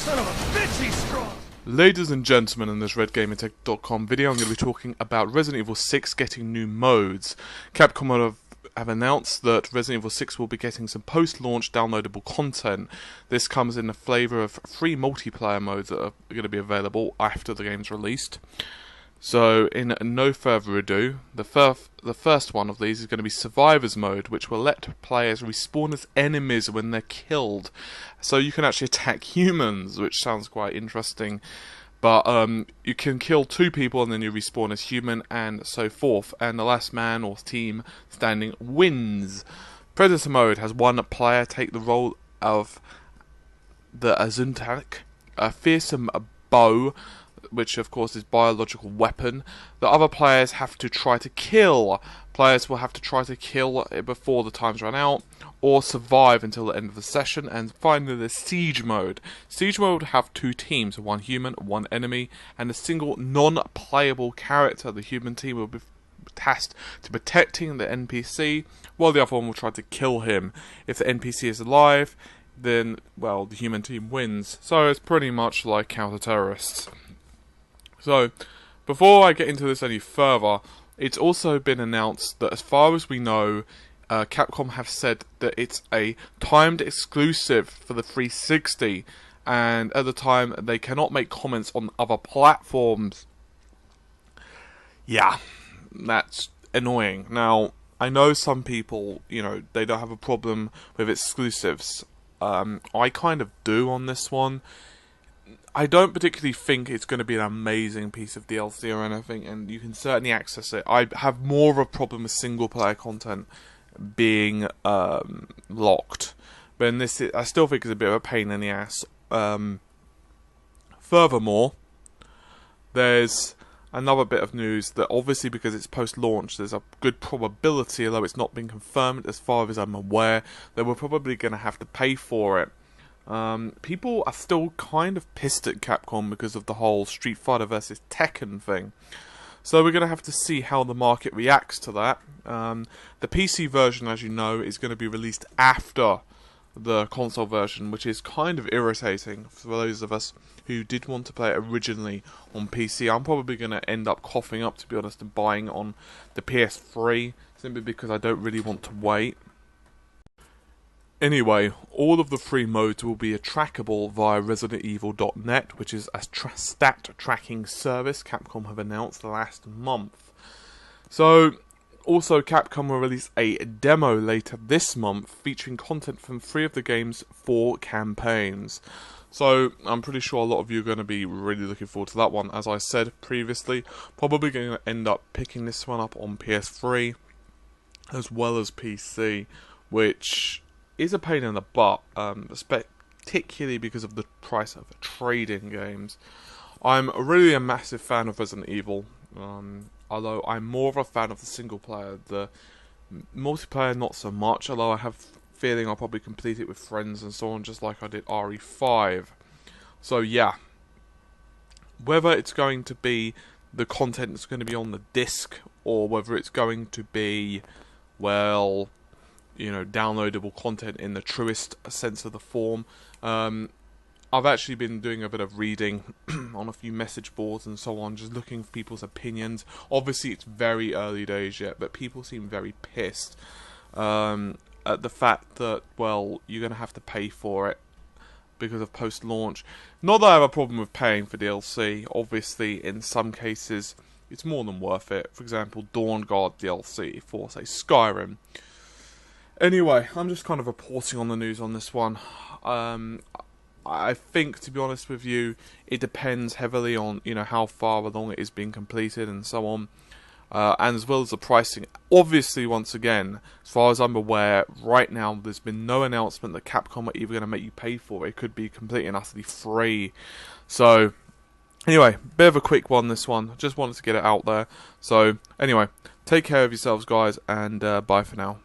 Son of a bitch, he's strong! Ladies and gentlemen, in this RedGamingTech.com video, I'm going to be talking about Resident Evil 6 getting new modes. Capcom have announced that Resident Evil 6 will be getting some post-launch downloadable content. This comes in the flavour of 3 multiplayer modes that are going to be available after the game's released. So, in no further ado, the first one of these is going to be Survivors Mode, which will let players respawn as enemies when they're killed. So you can actually attack humans, which sounds quite interesting. But you can kill 2 people and then you respawn as human and so forth. And the last man or team standing wins. Predator Mode has 1 player take the role of the Azuntak, a fearsome bow, which of course is biological weapon. The other players have to try to kill. Players will have to try to kill it before the times run out, or survive until the end of the session. And finally, the Siege Mode. Siege Mode will have 2 teams, 1 human, 1 enemy, and a single non-playable character. The human team will be tasked to protecting the NPC, while the other one will try to kill him. If the NPC is alive, then, well, the human team wins. So it's pretty much like counter-terrorists. So, before I get into this any further, it's also been announced that as far as we know, Capcom have said that it's a timed exclusive for the 360, and at the time they cannot make comments on other platforms. Yeah, that's annoying. Now, I know some people, they don't have a problem with exclusives. I kind of do on this one. I don't particularly think it's going to be an amazing piece of DLC or anything, and you can certainly access it. I have more of a problem with single-player content being locked, but in this, I still think it's a bit of a pain in the ass. Furthermore, there's another bit of news that obviously because it's post-launch, there's a good probability, although it's not been confirmed as far as I'm aware, that we're probably going to have to pay for it. People are still kind of pissed at Capcom because of the whole Street Fighter vs Tekken thing. So we're going to have to see how the market reacts to that. The PC version, as you know, is going to be released after the console version, which is kind of irritating for those of us who did want to play it originally on PC. I'm probably going to end up coughing up, to be honest, and buying on the PS3, simply because I don't really want to wait. Anyway, all of the 3 modes will be trackable via ResidentEvil.net, which is a stat tracking service Capcom have announced last month. So, also Capcom will release a demo later this month featuring content from 3 of the game's 4 campaigns. So, I'm pretty sure a lot of you are going to be really looking forward to that one. As I said previously, probably going to end up picking this one up on PS3 as well as PC, which is a pain in the butt, particularly because of the price of trading games. I'm really a massive fan of Resident Evil, although I'm more of a fan of the single player. The multiplayer not so much, although I have a feeling I'll probably complete it with friends and so on, just like I did RE5. So yeah, whether it's going to be the content that's going to be on the disc, or whether it's going to be, well, downloadable content in the truest sense of the form. I've actually been doing a bit of reading on a few message boards and so on, just looking for people's opinions. Obviously, it's very early days yet, but people seem very pissed at the fact that, well, you're going to have to pay for it because of post-launch. Not that I have a problem with paying for DLC. Obviously, in some cases, it's more than worth it. For example, Dawn Guard DLC for, say, Skyrim. Anyway, I'm just kind of reporting on the news on this one. I think, to be honest with you, it depends heavily on, how far along it is being completed and so on. And as well as the pricing. Obviously, once again, as far as I'm aware, right now, there's been no announcement that Capcom are even going to make you pay for it. It could be completely and utterly free. So, anyway, bit of a quick one, this one. Just wanted to get it out there. So, anyway, take care of yourselves, guys, and bye for now.